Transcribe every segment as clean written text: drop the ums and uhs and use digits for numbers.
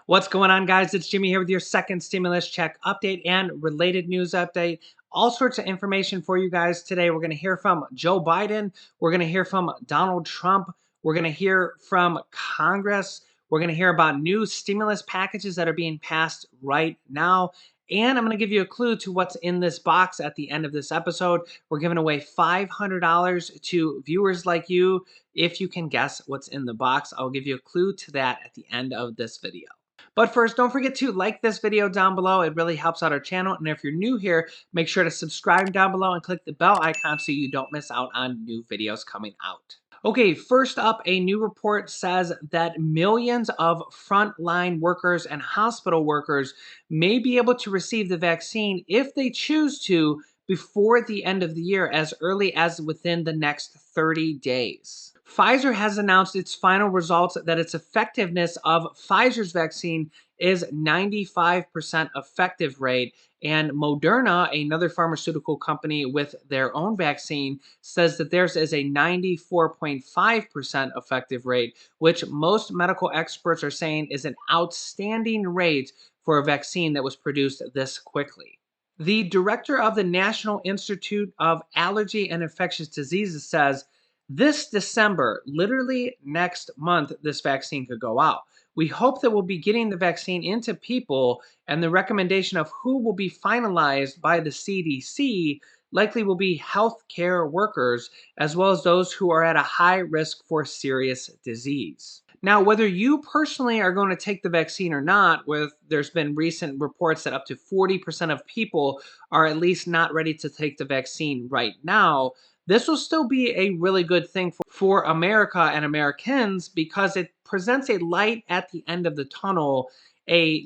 What's going on, guys? It's Jimmy here with your second stimulus check update and related news update. All sorts of information for you guys today. We're going to hear from Joe Biden. We're going to hear from Donald Trump. We're going to hear from Congress. We're going to hear about new stimulus packages that are being passed right now. And I'm going to give you a clue to what's in this box at the end of this episode. We're giving away $500 to viewers like you if you can guess what's in the box. I'll give you a clue to that at the end of this video. But first, don't forget to like this video down below. It really helps out our channel. And if you're new here, make sure to subscribe down below and click the bell icon so you don't miss out on new videos coming out. Okay, first up, a new report says that millions of frontline workers and hospital workers may be able to receive the vaccine if they choose to before the end of the year, as early as within the next 30 days. Pfizer has announced its final results that its effectiveness of Pfizer's vaccine is 95% effective rate, and Moderna, another pharmaceutical company with their own vaccine, says that theirs is a 94.5% effective rate, which most medical experts are saying is an outstanding rate for a vaccine that was produced this quickly. The director of the National Institute of Allergy and Infectious Diseases says, this December, literally next month, this vaccine could go out. We hope that we'll be getting the vaccine into people, and the recommendation of who will be finalized by the CDC likely will be healthcare workers, as well as those who are at a high risk for serious disease. Now, whether you personally are going to take the vaccine or not, there's been recent reports that up to 40% of people are at least not ready to take the vaccine right now. This will still be a really good thing for America and Americans because it presents a light at the end of the tunnel, a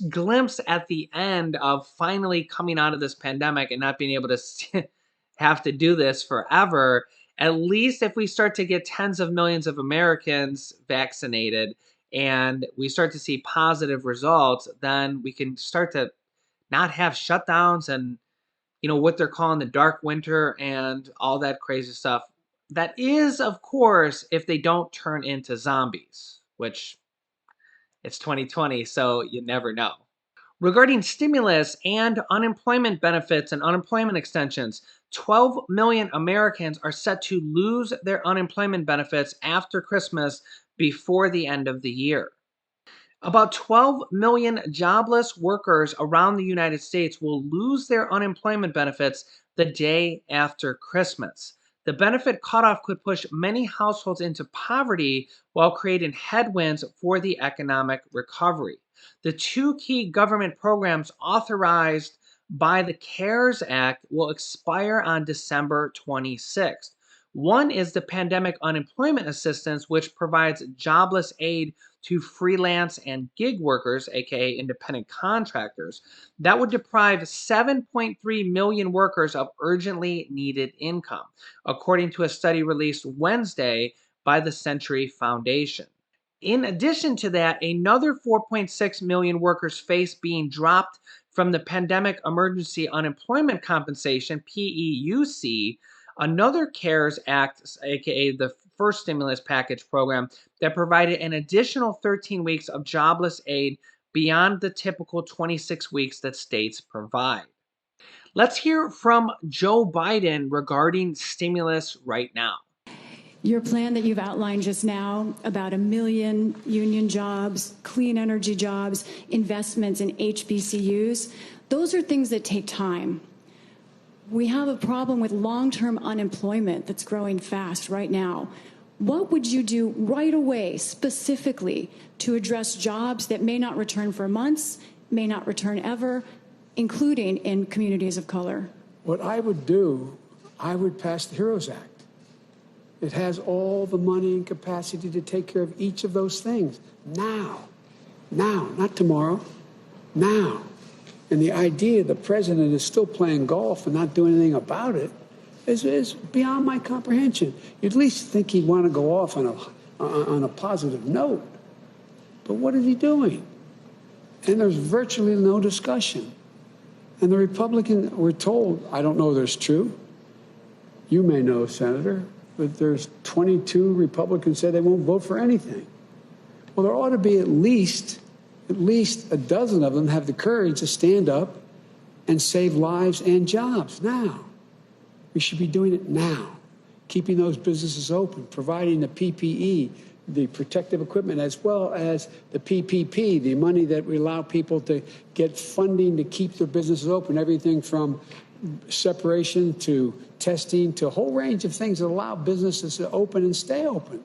glimpse at the end of finally coming out of this pandemic and not being able to have to do this forever. At least if we start to get tens of millions of Americans vaccinated and we start to see positive results, then we can start to not have shutdowns and what they're calling the dark winter and all that crazy stuff. That is, of course, if they don't turn into zombies, which it's 2020, so you never know. Regarding stimulus and unemployment benefits and unemployment extensions, 12 million Americans are set to lose their unemployment benefits after Christmas before the end of the year. About 12 million jobless workers around the United States will lose their unemployment benefits the day after Christmas. The benefit cutoff could push many households into poverty while creating headwinds for the economic recovery. The two key government programs authorized by the CARES Act will expire on December 26th. One is the Pandemic Unemployment Assistance, which provides jobless aid to freelance and gig workers, aka independent contractors, that would deprive 7.3 million workers of urgently needed income, according to a study released Wednesday by the Century Foundation. In addition to that, another 4.6 million workers face being dropped from the Pandemic Emergency Unemployment Compensation, PEUC, another CARES Act, aka the first stimulus package program, that provided an additional 13 weeks of jobless aid beyond the typical 26 weeks that states provide. Let's hear from Joe Biden regarding stimulus right now. Your plan that you've outlined just now about 1 million union jobs, clean energy jobs, investments in HBCUs, those are things that take time. We have a problem with long-term unemployment that's growing fast right now. What would you do right away, specifically, to address jobs that may not return for months, may not return ever, including in communities of color? What I would do, I would pass the HEROES Act. It has all the money and capacity to take care of each of those things now, not tomorrow, now. And the idea the president is still playing golf and not doing anything about it is beyond my comprehension. You'd at least think he'd want to go off on a positive note. But what is he doing? And there's virtually no discussion. And the Republican, we're told, I don't know if that's true. You may know, Senator, but there's 22 Republicans say they won't vote for anything. Well, Well, there ought to be at least a dozen of them have the courage to stand up and save lives and jobs now. We should be doing it now, keeping those businesses open, providing the PPE, the protective equipment, as well as the PPP, the money that we allow people to get funding to keep their businesses open, everything from separation to testing to a whole range of things that allow businesses to open and stay open.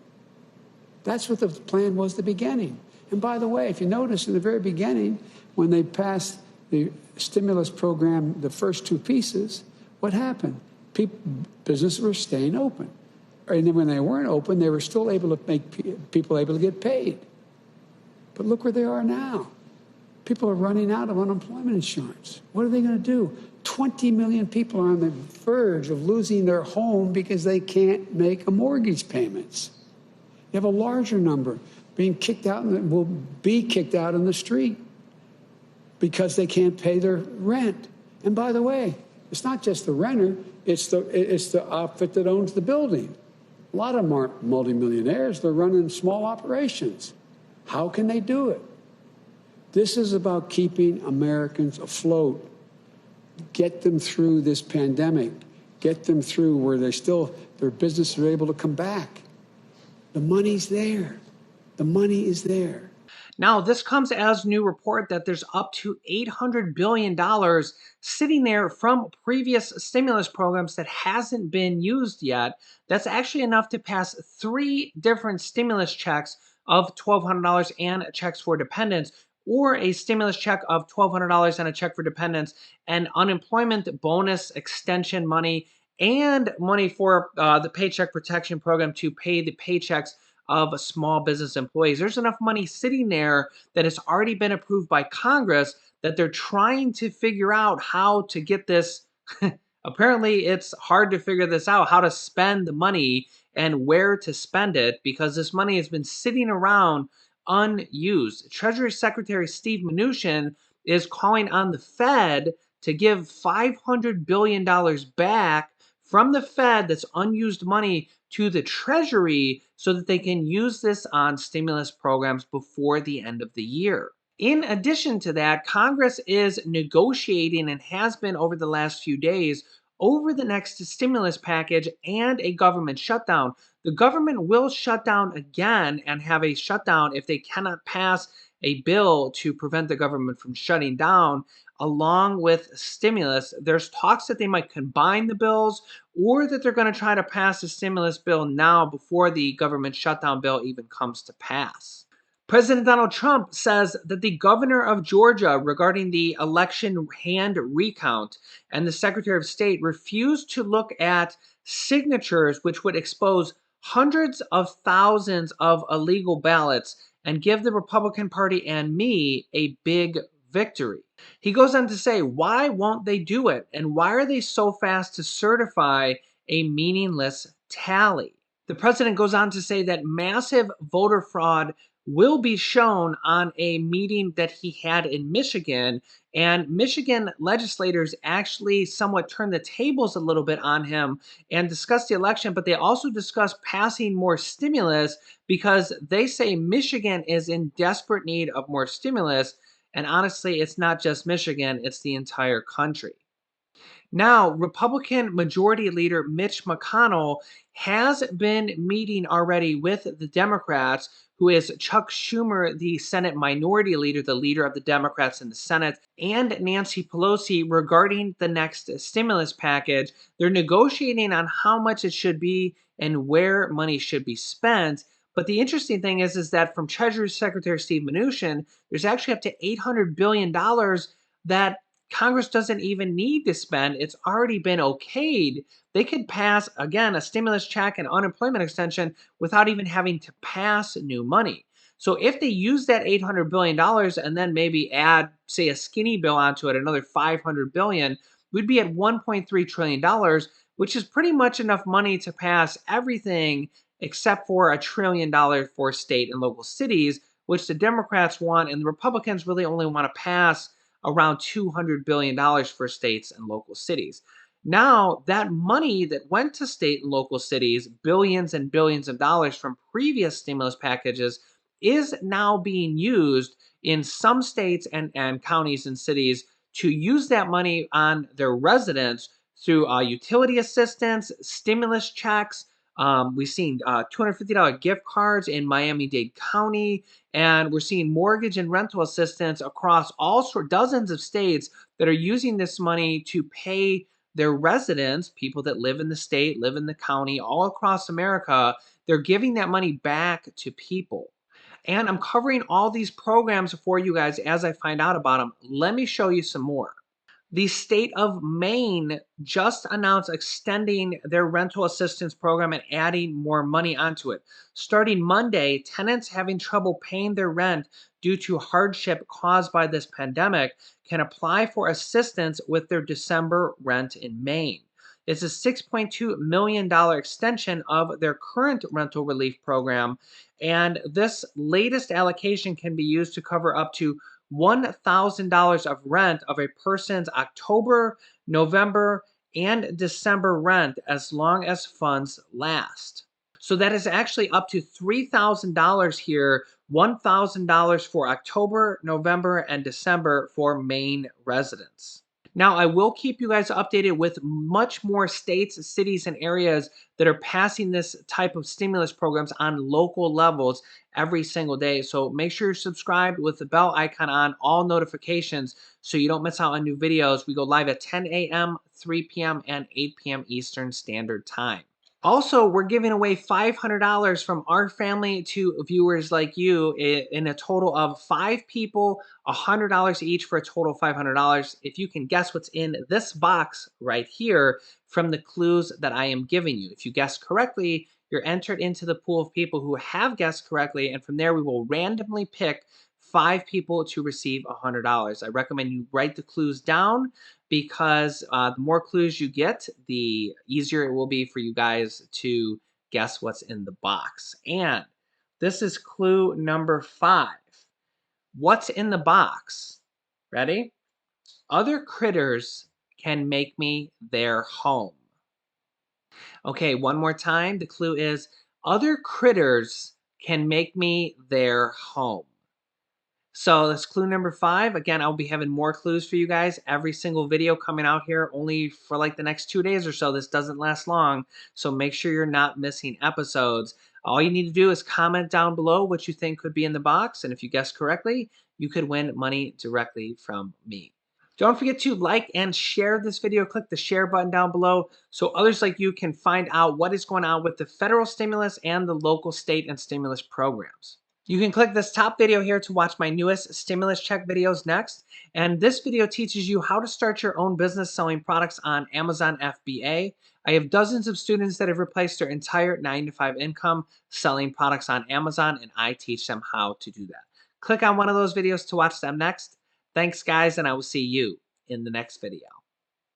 That's what the plan was at the beginning. And by the way, if you notice in the very beginning, when they passed the stimulus program, the first two pieces, what happened? Businesses were staying open. And then when they weren't open, they were still able to make people able to get paid. But look where they are now. People are running out of unemployment insurance. What are they going to do? 20 million people are on the verge of losing their home because they can't make a mortgage payments. You have a larger number being kicked out and will be kicked out in the street because they can't pay their rent. And by the way, it's not just the renter, it's the outfit that owns the building. A lot of them aren't multimillionaires, they're running small operations. How can they do it? This is about keeping Americans afloat. Get them through this pandemic. Get them through where their businesses are able to come back. The money's there. The money is there. Now, this comes as new report that there's up to $800 billion sitting there from previous stimulus programs that hasn't been used yet. That's actually enough to pass 3 different stimulus checks of $1,200 and checks for dependents, or a stimulus check of $1,200 and a check for dependents, and unemployment bonus extension money, and money for the Paycheck Protection Program to pay the paychecks of small business employees. There's enough money sitting there that has already been approved by Congress that they're trying to figure out how to get this. Apparently, it's hard to figure this out, how to spend the money and where to spend it, because this money has been sitting around unused. Treasury Secretary Steve Mnuchin is calling on the Fed to give $500 billion back from the Fed, that's unused money, to the Treasury so that they can use this on stimulus programs before the end of the year. In addition to that, Congress is negotiating and has been over the last few days over the next stimulus package and a government shutdown. The government will shut down again and have a shutdown if they cannot pass a bill to prevent the government from shutting down along with stimulus. There's talks that they might combine the bills, or that they're going to try to pass the stimulus bill now before the government shutdown bill even comes to pass. President Donald Trump says that the governor of Georgia, regarding the election hand recount, and the Secretary of State refused to look at signatures, which would expose hundreds of thousands of illegal ballots and give the Republican Party and me a big victory. He goes on to say, why won't they do it? And why are they so fast to certify a meaningless tally? The president goes on to say that massive voter fraud will be shown on a meeting that he had in Michigan. And Michigan legislators actually somewhat turned the tables a little bit on him and discussed the election, but they also discussed passing more stimulus because they say Michigan is in desperate need of more stimulus. And honestly, it's not just Michigan, it's the entire country. Now, Republican Majority Leader Mitch McConnell has been meeting already with the Democrats, who is Chuck Schumer, the Senate Minority Leader, the leader of the Democrats in the Senate, and Nancy Pelosi regarding the next stimulus package. They're negotiating on how much it should be and where money should be spent. But the interesting thing is that from Treasury Secretary Steve Mnuchin, there's actually up to $800 billion that Congress doesn't even need to spend. It's already been okayed. They could pass, again, a stimulus check and unemployment extension without even having to pass new money. So if they use that $800 billion and then maybe add, say, a skinny bill onto it, another $500 billion, we'd be at $1.3 trillion, which is pretty much enough money to pass everything except for $1 trillion for state and local cities, which the Democrats want, and the Republicans really only want to pass around $200 billion for states and local cities. Now, that money that went to state and local cities, billions and billions of dollars from previous stimulus packages, is now being used in some states and counties and cities to use that money on their residents through utility assistance, stimulus checks. We've seen $250 gift cards in Miami-Dade County, and we're seeing mortgage and rental assistance across dozens of states that are using this money to pay their residents, people that live in the state, live in the county, all across America. They're giving that money back to people. And I'm covering all these programs for you guys as I find out about them. Let me show you some more. The state of Maine just announced extending their rental assistance program and adding more money onto it. Starting Monday, tenants having trouble paying their rent due to hardship caused by this pandemic can apply for assistance with their December rent in Maine. It's a $6.2 million extension of their current rental relief program, and this latest allocation can be used to cover up to $1,000 of rent of a person's October, November, and December rent as long as funds last. So that is actually up to $3,000 here, $1,000 for October, November, and December for Maine residents. Now, I will keep you guys updated with much more states, cities, and areas that are passing this type of stimulus programs on local levels every single day. So make sure you're subscribed with the bell icon on, all notifications, so you don't miss out on new videos. We go live at 10 a.m., 3 p.m., and 8 p.m. Eastern Standard Time. Also, we're giving away $500 from our family to viewers like you in a total of 5 people, $100 each for a total of $500. If you can guess what's in this box right here from the clues that I am giving you. If you guess correctly, you're entered into the pool of people who have guessed correctly, and from there we will randomly pick 5 people to receive $100. I recommend you write the clues down, because the more clues you get, the easier it will be for you guys to guess what's in the box. And this is clue number 5. What's in the box? Ready? Other critters can make me their home. Okay, one more time. The clue is other critters can make me their home. So that's clue number 5. Again, I'll be having more clues for you guys. Every single video coming out here only for like the next 2 days or so. This doesn't last long, so make sure you're not missing episodes. All you need to do is comment down below what you think could be in the box, and if you guess correctly, you could win money directly from me. Don't forget to like and share this video. Click the share button down below so others like you can find out what is going on with the federal stimulus and the local, state, and stimulus programs. You can click this top video here to watch my newest stimulus check videos next. And this video teaches you how to start your own business selling products on Amazon FBA. I have dozens of students that have replaced their entire 9-to-5 income selling products on Amazon, and I teach them how to do that. Click on one of those videos to watch them next. Thanks, guys, and I will see you in the next video.